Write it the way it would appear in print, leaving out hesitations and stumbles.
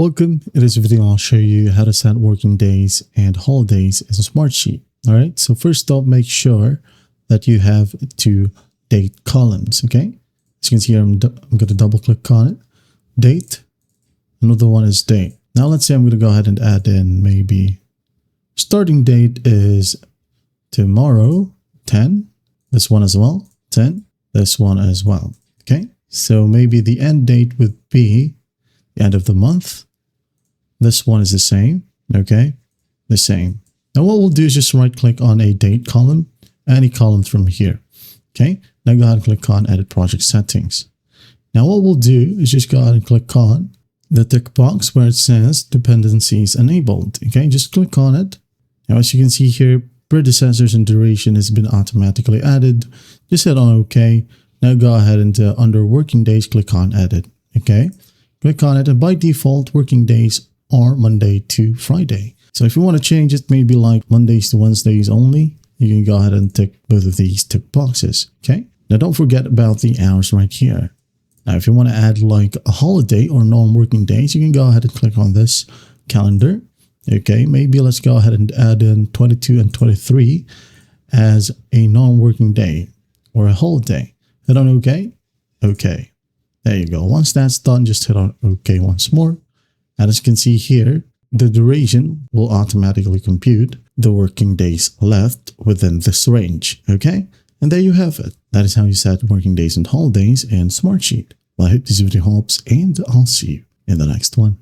Welcome. In this video, I'll show you how to set working days and holidays in a Smartsheet. All right. So first off, make sure that you have two date columns. Okay. As you can see here, I'm going to double click on it. Date. Another one is date. Now let's say I'm going to go ahead and add in maybe starting date is tomorrow, 10. This one as well, 10. This one as well. Okay. So maybe the end date would be the end of the month. This one is the same. Okay. The same. Now what we'll do is just right click on a date column, any column from here. Okay. Now go ahead and click on edit project settings. Now what we'll do is just go ahead and click on the tick box where it says dependencies enabled. Okay. Just click on it. Now as you can see here, predecessors and duration has been automatically added. Just hit on OK. Now go ahead and under working days, click on edit. Okay. Click on it, and by default, working days are Monday to Friday. So if you want to change it, maybe like Mondays to Wednesdays only, you can go ahead and tick both of these tick boxes. Okay. Now don't forget about the hours right here. Now if you want to add like a holiday or non-working days, you can go ahead and click on this calendar. Okay. Maybe let's go ahead and add in 22 and 23 as a non-working day or a holiday. Hit on OK. Okay. There you go. Once that's done, just hit on OK once more. And as you can see here, the duration will automatically compute the working days left within this range. Okay. And there you have it. That is how you set working days and holidays in Smartsheet. Well, I hope this video helps, and I'll see you in the next one.